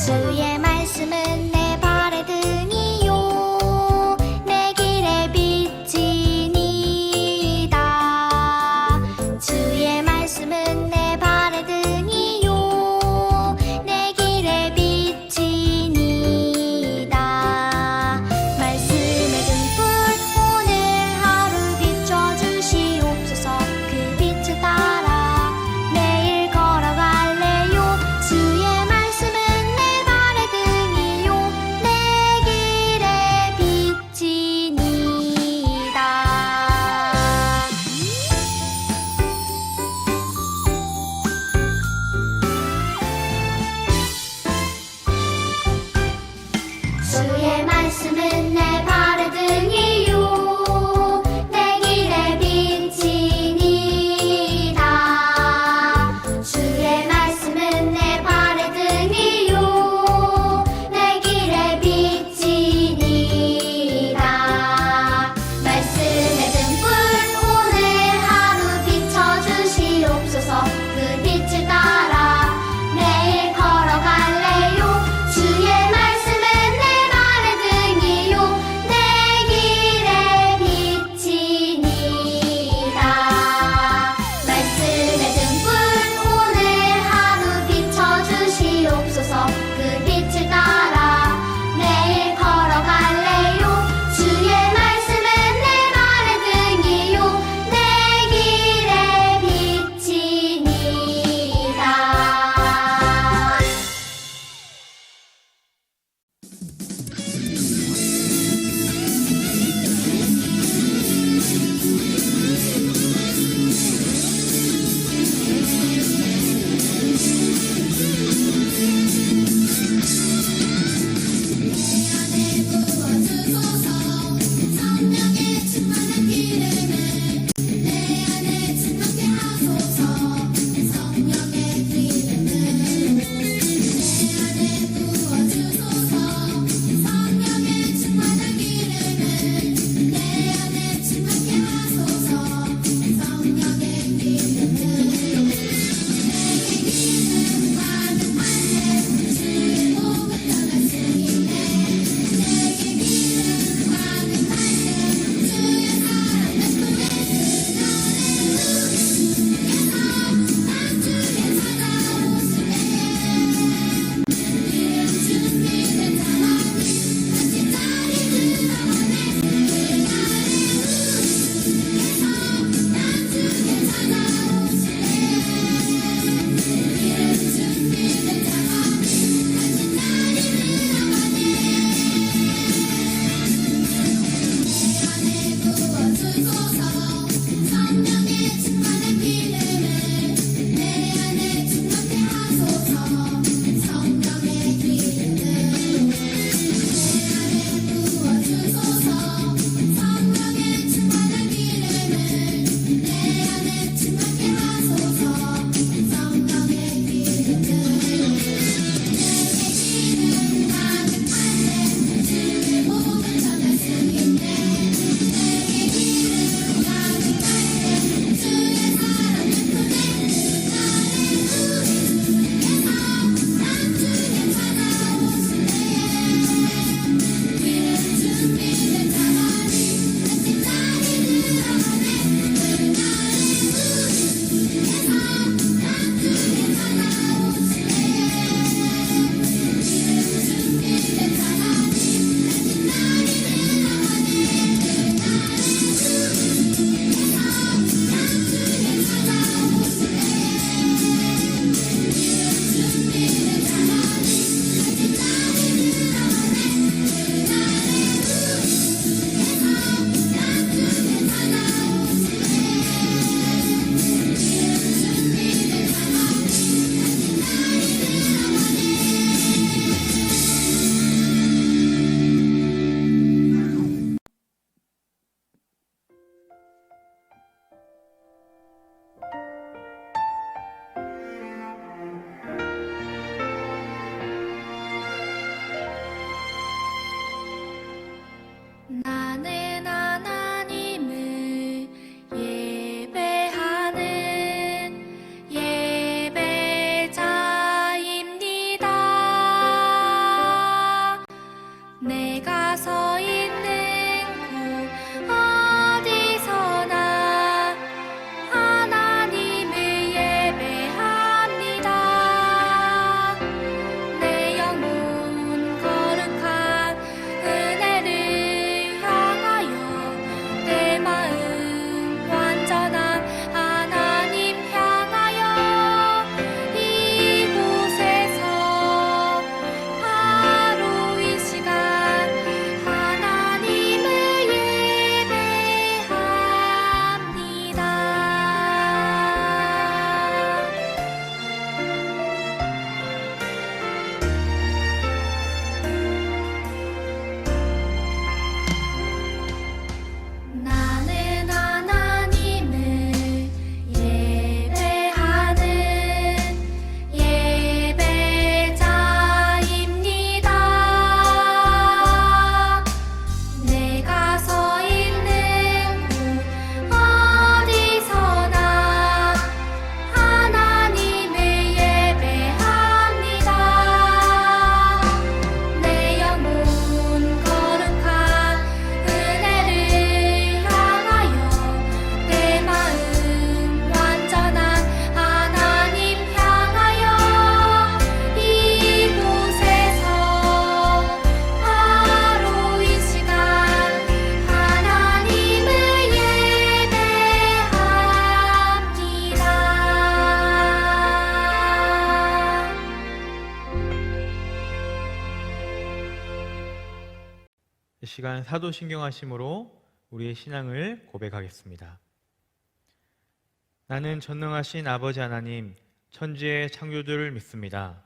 주의 말씀은 내 발의 등이요 내 길의 빛이니이다. 주의 말씀은 내 발의 등이요 내 길의 빛이니이다. 말씀의 등불 오늘 하루 비춰주시옵소서. 그 빛을 따라 매일 걸어갈래요. 주의 말씀은 내 발의 등이요 내 길의 빛이니이다. 주의 말씀은 내 발의 등이요 내 길의 빛이니이다. 주의 말씀은 내 발의 등이요 내 길의 빛이니이다. 말씀의 등불 오늘 하루 비춰주시옵소서. 그 빛을 따라 매일 걸어갈래요. 주의 말씀은 내 발의 등이요 이 시간 사도신경하심으로 우리의 신앙을 고백하겠습니다. 나는 전능하신 아버지 하나님, 천지의 창조주를 믿습니다.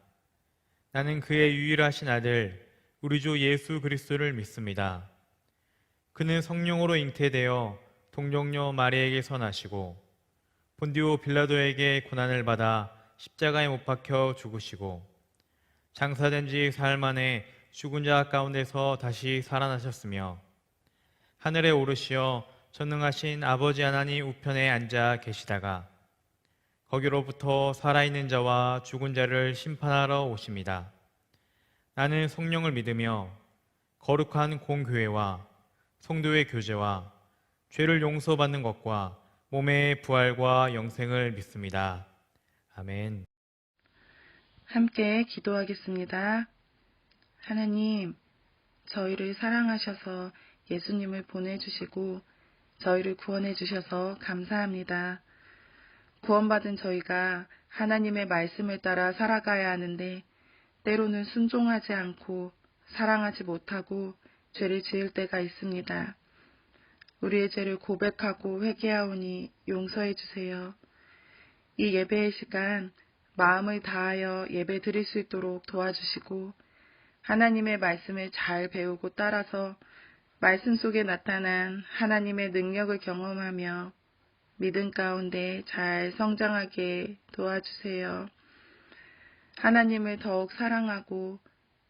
나는 그의 유일하신 아들, 우리 주 예수 그리스도를 믿습니다. 그는 성령으로 잉태되어 동정녀 마리에게서 나시고 본디오 빌라도에게 고난을 받아 십자가에 못 박혀 죽으시고 장사된 지 사흘 만에 죽은 자 가운데서 다시 살아나셨으며 하늘에 오르시어 전능하신 아버지 하나님 우편에 앉아 계시다가 거기로부터 살아있는 자와 죽은 자를 심판하러 오십니다. 나는 성령을 믿으며 거룩한 공교회와 성도의 교제와 죄를 용서받는 것과 몸의 부활과 영생을 믿습니다. 아멘. 함께 기도하겠습니다. 하나님, 저희를 사랑하셔서 예수님을 보내주시고 저희를 구원해 주셔서 감사합니다. 구원받은 저희가 하나님의 말씀을 따라 살아가야 하는데 때로는 순종하지 않고 사랑하지 못하고 죄를 지을 때가 있습니다. 우리의 죄를 고백하고 회개하오니 용서해 주세요. 이 예배의 시간 마음을 다하여 예배 드릴 수 있도록 도와주시고 하나님의 말씀을 잘 배우고 따라서 말씀 속에 나타난 하나님의 능력을 경험하며 믿음 가운데 잘 성장하게 도와주세요. 하나님을 더욱 사랑하고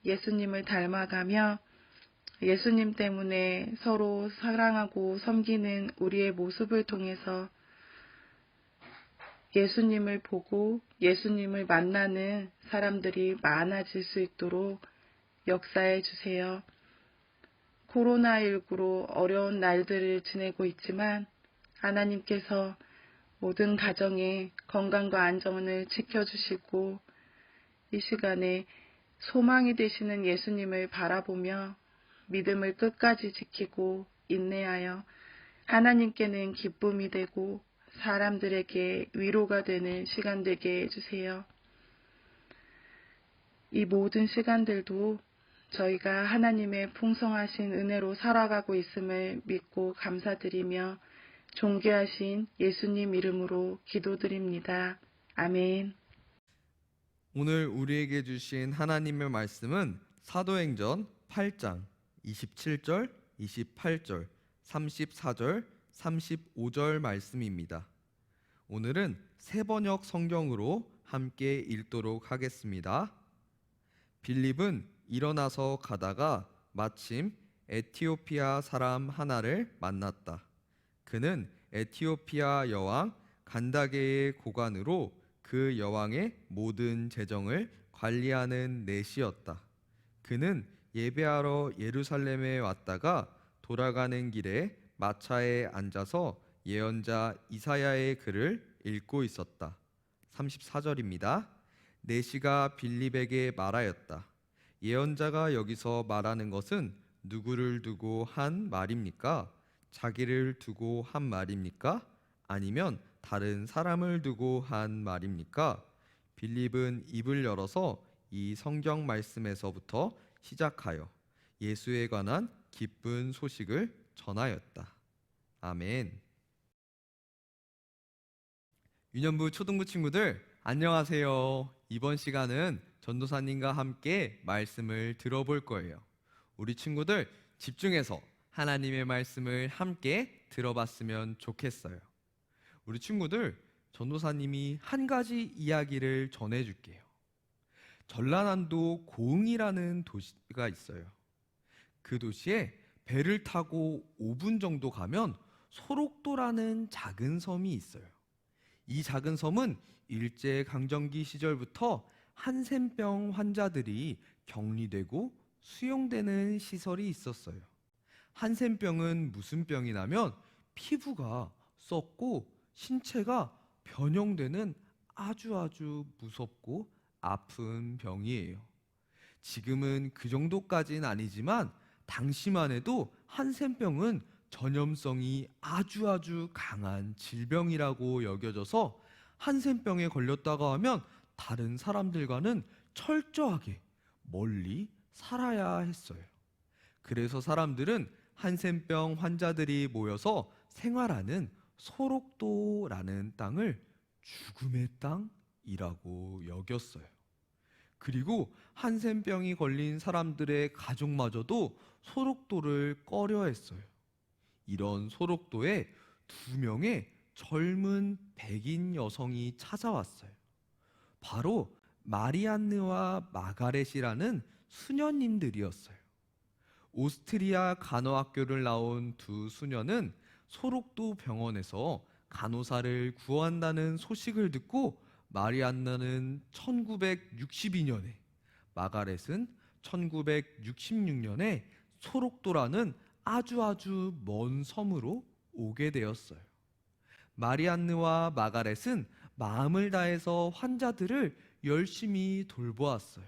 예수님을 닮아가며 예수님 때문에 서로 사랑하고 섬기는 우리의 모습을 통해서 예수님을 보고 예수님을 만나는 사람들이 많아질 수 있도록 역사해 주세요. 코로나19로 어려운 날들을 지내고 있지만 하나님께서 모든 가정의 건강과 안전을 지켜주시고 이 시간에 소망이 되시는 예수님을 바라보며 믿음을 끝까지 지키고 인내하여 하나님께는 기쁨이 되고 사람들에게 위로가 되는 시간 되게 해주세요. 이 모든 시간들도 저희가 하나님의 풍성하신 은혜로 살아가고 있음을 믿고 감사드리며 존귀하신 예수님 이름으로 기도드립니다. 아멘. 오늘 우리에게 주신 하나님의 말씀은 사도행전 8장 27절, 28절, 34절, 35절 말씀입니다. 오늘은 새번역 성경으로 함께 읽도록 하겠습니다. 빌립은 일어나서 가다가 마침 에티오피아 사람 하나를 만났다. 그는 에티오피아 여왕 간다게의 고관으로 그 여왕의 모든 재정을 관리하는 내시였다. 그는 예배하러 예루살렘에 왔다가 돌아가는 길에 마차에 앉아서 예언자 이사야의 글을 읽고 있었다. 34절입니다. 내시가 빌립에게 말하였다. 예언자가 여기서 말하는 것은 누구를 두고 한 말입니까? 자기를 두고 한 말입니까? 아니면 다른 사람을 두고 한 말입니까? 빌립은 입을 열어서 이 성경 말씀에서부터 시작하여 예수에 관한 기쁜 소식을 전하였다. 아멘. 유년부 초등부 친구들 안녕하세요. 이번 시간은 전도사님과 함께 말씀을 들어볼 거예요. 우리 친구들 집중해서 하나님의 말씀을 함께 들어봤으면 좋겠어요. 우리 친구들 전도사님이 한 가지 이야기를 전해줄게요. 전라남도 고흥이라는 도시가 있어요. 그 도시에 배를 타고 5분 정도 가면 소록도라는 작은 섬이 있어요. 이 작은 섬은 일제강점기 시절부터 한센병 환자들이 격리되고 수용되는 시설이 있었어요. 한센병은 무슨 병이냐면 피부가 썩고 신체가 변형되는 아주 무섭고 아픈 병이에요. 지금은 그 정도까지는 아니지만 당시만 해도 한센병은 전염성이 아주 강한 질병이라고 여겨져서 한센병에 걸렸다가 하면 다른 사람들과는 철저하게 멀리 살아야 했어요. 그래서 사람들은 한센병 환자들이 모여서 생활하는 소록도라는 땅을 죽음의 땅이라고 여겼어요. 그리고 한센병이 걸린 사람들의 가족마저도 소록도를 꺼려했어요. 이런 소록도에 2명의 젊은 백인 여성이 찾아왔어요. 바로 마리안느와 마가렛이라는 수녀님들이었어요. 오스트리아 간호학교를 나온 2 수녀는 소록도 병원에서 간호사를 구한다는 소식을 듣고 마리안느는 1962년에, 마가렛은 1966년에 소록도라는 아주 먼 섬으로 오게 되었어요. 마리안느와 마가렛은 마음을 다해서 환자들을 열심히 돌보았어요.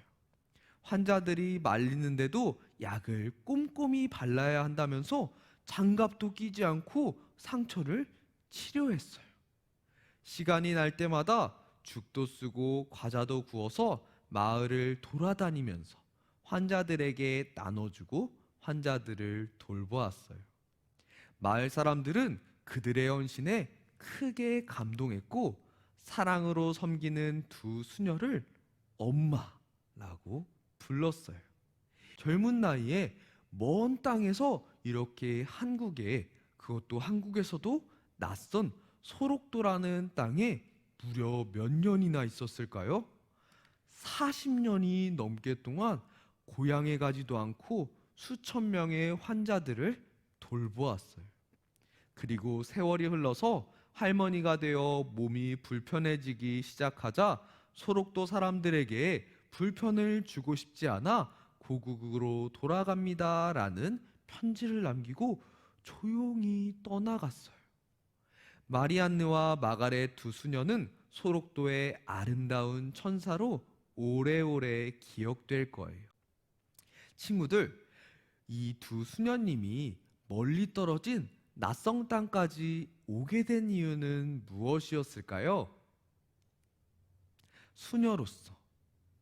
환자들이 말리는데도 약을 꼼꼼히 발라야 한다면서 장갑도 끼지 않고 상처를 치료했어요. 시간이 날 때마다 죽도 쓰고 과자도 구워서 마을을 돌아다니면서 환자들에게 나눠주고 환자들을 돌보았어요. 마을 사람들은 그들의 헌신에 크게 감동했고 사랑으로 섬기는 2 수녀를 엄마라고 불렀어요. 젊은 나이에 먼 땅에서 이렇게 한국에, 그것도 한국에서도 낯선 소록도라는 땅에 무려 몇 년이나 있었을까요? 40년이 넘게 동안 고향에 가지도 않고 수천 명의 환자들을 돌보았어요. 그리고 세월이 흘러서 할머니가 되어 몸이 불편해지기 시작하자 소록도 사람들에게 불편을 주고 싶지 않아 고국으로 돌아갑니다라는 편지를 남기고 조용히 떠나갔어요. 마리안느와 마가렛 2 수녀는 소록도의 아름다운 천사로 오래오래 기억될 거예요. 친구들, 이 2 수녀님이 멀리 떨어진 낯선 땅까지 오게 된 이유는 무엇이었을까요? 수녀로서,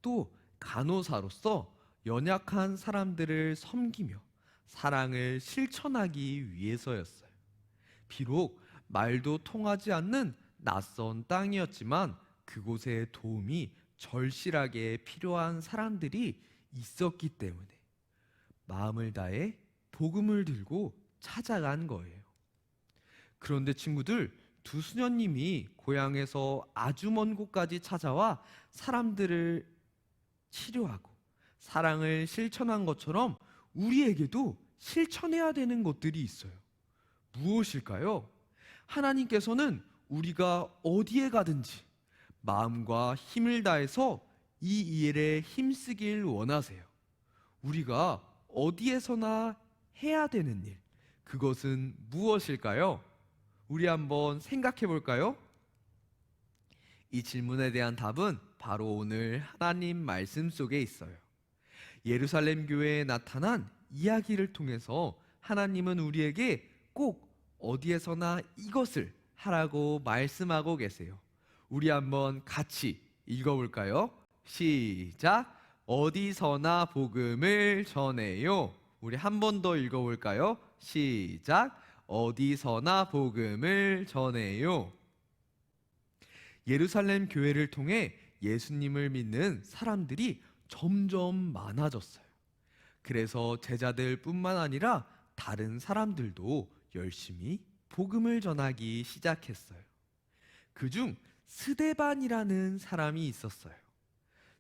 또 간호사로서 연약한 사람들을 섬기며 사랑을 실천하기 위해서였어요. 비록 말도 통하지 않는 낯선 땅이었지만 그곳에 도움이 절실하게 필요한 사람들이 있었기 때문에 마음을 다해 복음을 들고 찾아간 거예요. 그런데 친구들, 2 수녀님이 고향에서 아주 먼 곳까지 찾아와 사람들을 치료하고 사랑을 실천한 것처럼 우리에게도 실천해야 되는 것들이 있어요. 무엇일까요? 하나님께서는 우리가 어디에 가든지 마음과 힘을 다해서 이 일에 힘쓰길 원하세요. 우리가 어디에서나 해야 되는 일, 그것은 무엇일까요? 우리 한번 생각해 볼까요? 이 질문에 대한 답은 바로 오늘 하나님 말씀 속에 있어요. 예루살렘 교회에 나타난 이야기를 통해서 하나님은 우리에게 꼭 어디에서나 이것을 하라고 말씀하고 계세요. 우리 한번 같이 읽어볼까요? 시작! 어디서나 복음을 전해요. 우리 한 번 더 읽어볼까요? 시작! 어디서나 복음을 전해요. 예루살렘 교회를 통해 예수님을 믿는 사람들이 점점 많아졌어요. 그래서 제자들뿐만 아니라 다른 사람들도 열심히 복음을 전하기 시작했어요. 그중 스데반이라는 사람이 있었어요.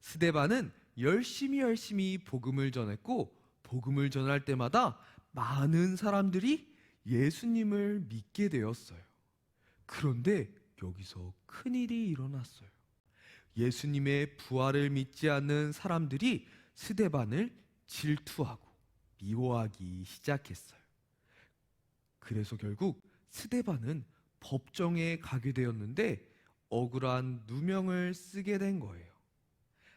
스데반은 열심히 복음을 전했고 복음을 전할 때마다 많은 사람들이 예수님을 믿게 되었어요. 그런데 여기서 큰일이 일어났어요. 예수님의 부활을 믿지 않는 사람들이 스데반을 질투하고 미워하기 시작했어요. 그래서 결국 스데반은 법정에 가게 되었는데 억울한 누명을 쓰게 된 거예요.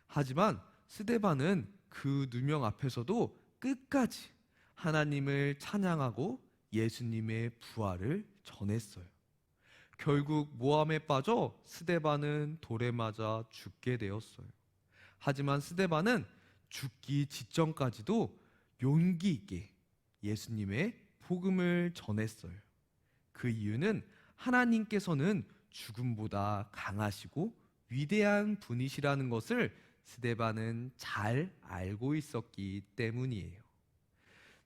하지만 스데반은 그 누명 앞에서도 끝까지 하나님을 찬양하고 예수님의 부활을 전했어요. 결국 모함에 빠져 스데반은 돌에 맞아 죽게 되었어요. 하지만 스데반은 죽기 직전까지도 용기 있게 예수님의 복음을 전했어요. 그 이유는 하나님께서는 죽음보다 강하시고 위대한 분이시라는 것을 스데반은 잘 알고 있었기 때문이에요.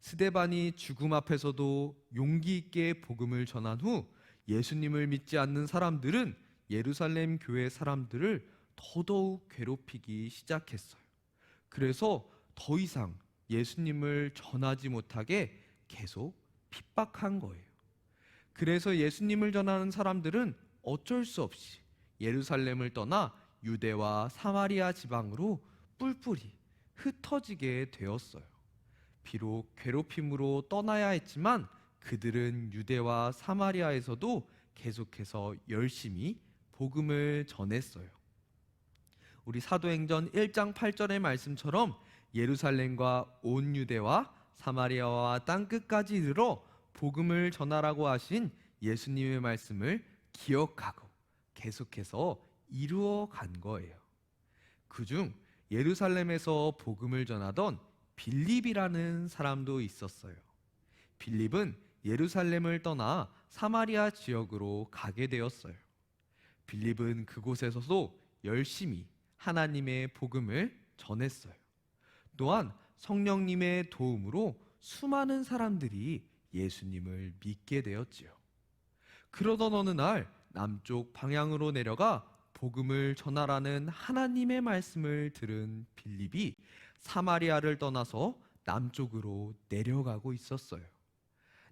스데반이 죽음 앞에서도 용기 있게 복음을 전한 후 예수님을 믿지 않는 사람들은 예루살렘 교회 사람들을 더더욱 괴롭히기 시작했어요. 그래서 더 이상 예수님을 전하지 못하게 계속 핍박한 거예요. 그래서 예수님을 전하는 사람들은 어쩔 수 없이 예루살렘을 떠나 유대와 사마리아 지방으로 뿔뿔이 흩어지게 되었어요. 비록 괴롭힘으로 떠나야 했지만 그들은 유대와 사마리아에서도 계속해서 열심히 복음을 전했어요. 우리 사도행전 1장 8절의 말씀처럼 예루살렘과 온 유대와 사마리아와 땅끝까지 이르러 복음을 전하라고 하신 예수님의 말씀을 기억하고 계속해서 이루어 간 거예요. 그중 예루살렘에서 복음을 전하던 빌립이라는 사람도 있었어요. 빌립은 예루살렘을 떠나 사마리아 지역으로 가게 되었어요. 빌립은 그곳에서도 열심히 하나님의 복음을 전했어요. 또한 성령님의 도움으로 수많은 사람들이 예수님을 믿게 되었지요. 그러던 어느 날 남쪽 방향으로 내려가 복음을 전하라는 하나님의 말씀을 들은 빌립이 사마리아를 떠나서 남쪽으로 내려가고 있었어요.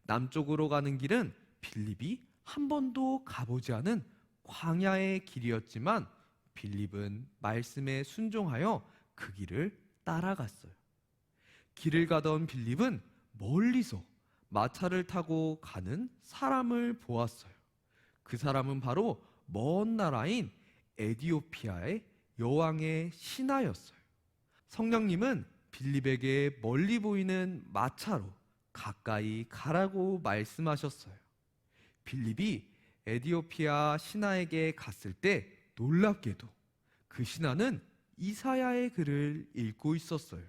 남쪽으로 가는 길은 빌립이 한 번도 가보지 않은 광야의 길이었지만 빌립은 말씀에 순종하여 그 길을 따라갔어요. 길을 가던 빌립은 멀리서 마차를 타고 가는 사람을 보았어요. 그 사람은 바로 먼 나라인 에디오피아의 여왕의 신하였어요. 성령님은 빌립에게 멀리 보이는 마차로 가까이 가라고 말씀하셨어요. 빌립이 에디오피아 신하에게 갔을 때 놀랍게도 그 신하는 이사야의 글을 읽고 있었어요.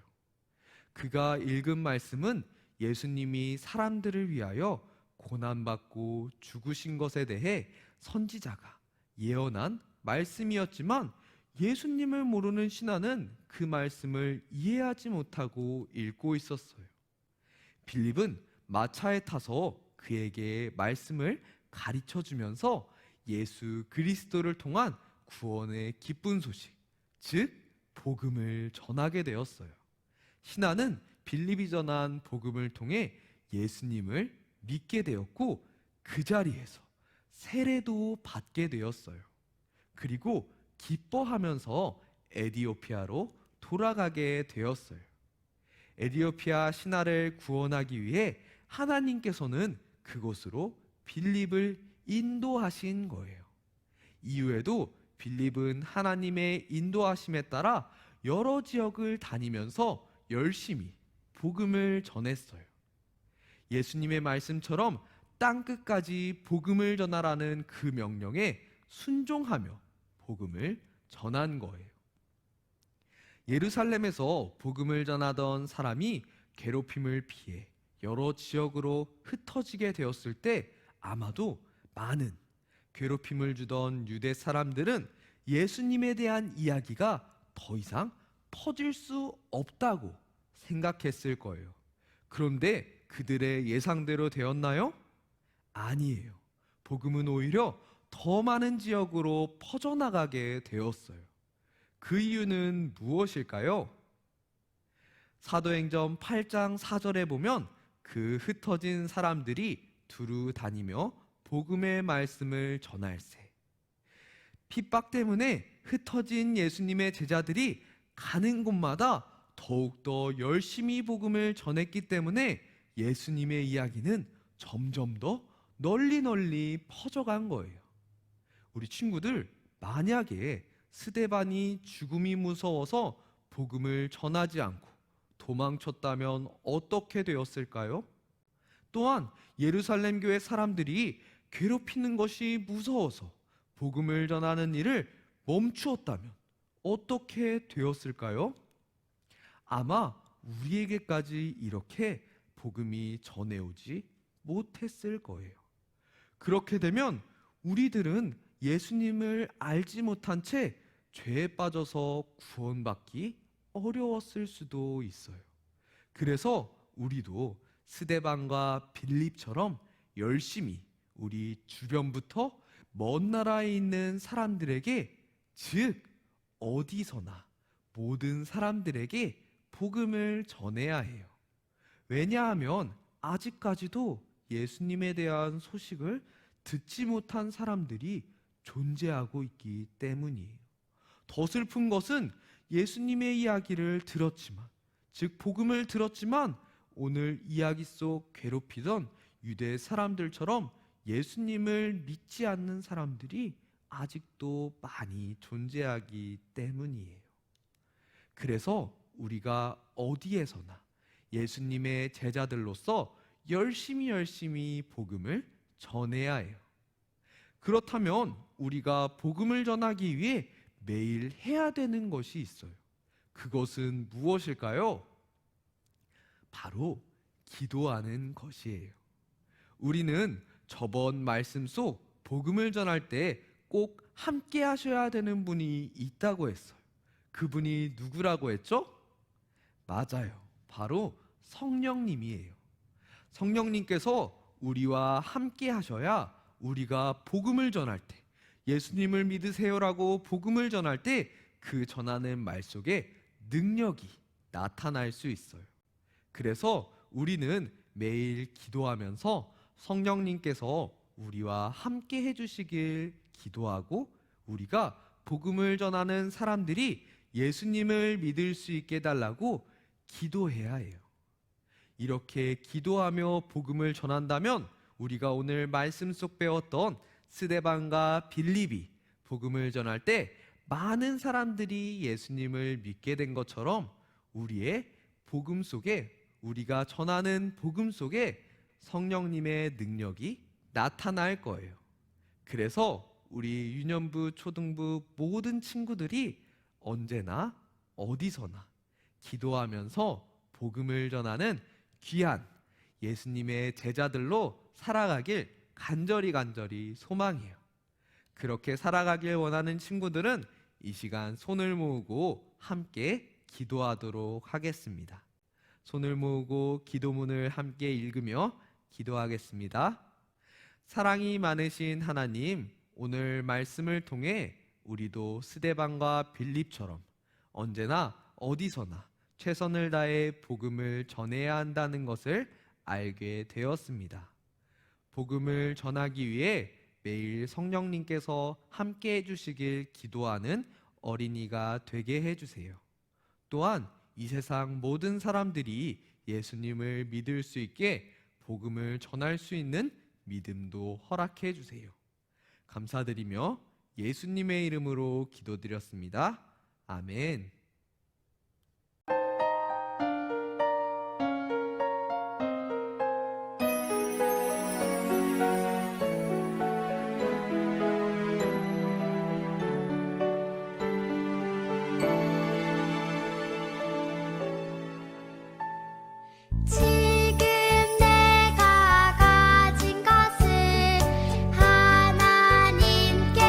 그가 읽은 말씀은 예수님이 사람들을 위하여 고난받고 죽으신 것에 대해 선지자가 예언한 말씀이었지만 예수님을 모르는 신하는 그 말씀을 이해하지 못하고 읽고 있었어요. 빌립은 마차에 타서 그에게 말씀을 가르쳐 주면서 예수 그리스도를 통한 구원의 기쁜 소식, 즉 복음을 전하게 되었어요. 신하는 빌립이 전한 복음을 통해 예수님을 믿게 되었고 그 자리에서 세례도 받게 되었어요. 그리고 기뻐하면서 에디오피아로 돌아가게 되었어요. 에디오피아 신하를 구원하기 위해 하나님께서는 그곳으로 빌립을 인도하신 거예요. 이후에도 빌립은 하나님의 인도하심에 따라 여러 지역을 다니면서 열심히 복음을 전했어요. 예수님의 말씀처럼 땅끝까지 복음을 전하라는 그 명령에 순종하며 복음을 전한 거예요. 예루살렘에서 복음을 전하던 사람이 괴롭힘을 피해 여러 지역으로 흩어지게 되었을 때 아마도 많은 괴롭힘을 주던 유대 사람들은 예수님에 대한 이야기가 더 이상 퍼질 수 없다고 생각했을 거예요. 그런데 그들의 예상대로 되었나요? 아니에요. 복음은 오히려 더 많은 지역으로 퍼져나가게 되었어요. 그 이유는 무엇일까요? 사도행전 8장 4절에 보면 그 흩어진 사람들이 두루 다니며 복음의 말씀을 전할세. 핍박 때문에 흩어진 예수님의 제자들이 가는 곳마다 더욱더 열심히 복음을 전했기 때문에 예수님의 이야기는 점점 더 널리 퍼져간 거예요. 우리 친구들, 만약에 스데반이 죽음이 무서워서 복음을 전하지 않고 도망쳤다면 어떻게 되었을까요? 또한 예루살렘 교회 사람들이 괴롭히는 것이 무서워서 복음을 전하는 일을 멈추었다면 어떻게 되었을까요? 아마 우리에게까지 이렇게 복음이 전해오지 못했을 거예요. 그렇게 되면 우리들은 예수님을 알지 못한 채 죄에 빠져서 구원받기 어려웠을 수도 있어요. 그래서 우리도 스데반과 빌립처럼 열심히 우리 주변부터 먼 나라에 있는 사람들에게, 즉 어디서나 모든 사람들에게 복음을 전해야 해요. 왜냐하면 아직까지도 예수님에 대한 소식을 듣지 못한 사람들이 존재하고 있기 때문이에요. 더 슬픈 것은 예수님의 이야기를 들었지만, 즉 복음을 들었지만 오늘 이야기 속 괴롭히던 유대 사람들처럼 예수님을 믿지 않는 사람들이 아직도 많이 존재하기 때문이에요. 그래서 우리가 어디에서나 예수님의 제자들로서 열심히 복음을 전해야 해요. 그렇다면 우리가 복음을 전하기 위해 매일 해야 되는 것이 있어요. 그것은 무엇일까요? 바로 기도하는 것이에요. 우리는 저번 말씀 속 복음을 전할 때 꼭 함께 하셔야 되는 분이 있다고 했어요. 그분이 누구라고 했죠? 맞아요. 바로 성령님이에요. 성령님께서 우리와 함께 하셔야 우리가 복음을 전할 때, 예수님을 믿으세요라고 복음을 전할 때 그 전하는 말 속에 능력이 나타날 수 있어요. 그래서 우리는 매일 기도하면서 성령님께서 우리와 함께 해주시길 기도하고, 우리가 복음을 전하는 사람들이 예수님을 믿을 수 있게 해달라고 기도해야 해요. 이렇게 기도하며 복음을 전한다면 우리가 오늘 말씀 속 배웠던 스데반과 빌립이 복음을 전할 때 많은 사람들이 예수님을 믿게 된 것처럼 우리의 복음 속에, 우리가 전하는 복음 속에 성령님의 능력이 나타날 거예요. 그래서 우리 유년부, 초등부 모든 친구들이 언제나 어디서나 기도하면서 복음을 전하는 귀한 예수님의 제자들로 살아가길 간절히 소망해요. 그렇게 살아가길 원하는 친구들은 이 시간 손을 모으고 함께 기도하도록 하겠습니다. 손을 모으고 기도문을 함께 읽으며 기도하겠습니다. 사랑이 많으신 하나님, 오늘 말씀을 통해 우리도 스데반과 빌립처럼 언제나 어디서나 최선을 다해 복음을 전해야 한다는 것을 알게 되었습니다. 복음을 전하기 위해 매일 성령님께서 함께 해주시길 기도하는 어린이가 되게 해주세요. 또한 이 세상 모든 사람들이 예수님을 믿을 수 있게 복음을 전할 수 있는 믿음도 허락해 주세요. 감사드리며 예수님의 이름으로 기도드렸습니다. 아멘. 지금 내가 가진 것을 하나님께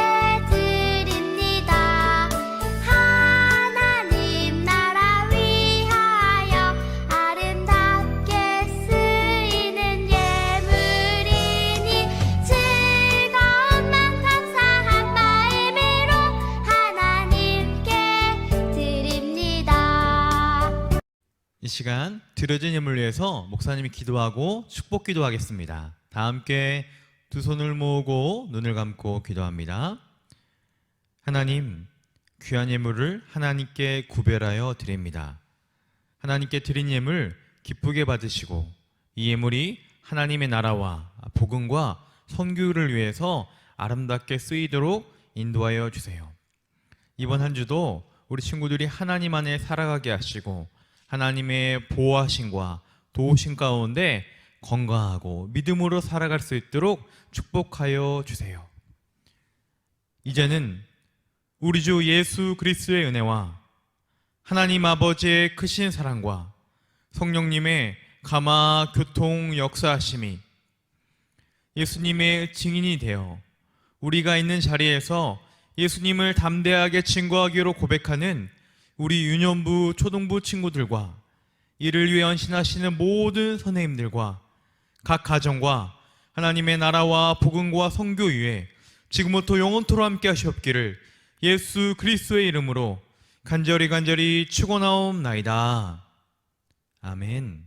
드립니다. 하나님 나라 위하여 아름답게 쓰이는 예물이니 즐거운 맘 감사한 마음으로 하나님께 드립니다. 이 시간 드려진 예물을 위해서 목사님이 기도하고 축복 기도하겠습니다. 다 함께 두 손을 모으고 눈을 감고 기도합니다. 하나님, 귀한 예물을 하나님께 구별하여 드립니다. 하나님께 드린 예물 기쁘게 받으시고 이 예물이 하나님의 나라와 복음과 선교를 위해서 아름답게 쓰이도록 인도하여 주세요. 이번 한 주도 우리 친구들이 하나님 안에 살아가게 하시고 하나님의 보호하심과 도우심 가운데 건강하고 믿음으로 살아갈 수 있도록 축복하여 주세요. 이제는 우리 주 예수 그리스도의 은혜와 하나님 아버지의 크신 사랑과 성령님의 가마 교통 역사하심이 예수님의 증인이 되어 우리가 있는 자리에서 예수님을 담대하게 증거하기로 고백하는 우리 유년부 초등부 친구들과 이를 위해 헌신하시는 모든 선생님들과 각 가정과 하나님의 나라와 복음과 선교 위에 지금부터 영원토록 함께 하시옵기를 예수 그리스도의 이름으로 간절히 축원하옵나이다. 아멘.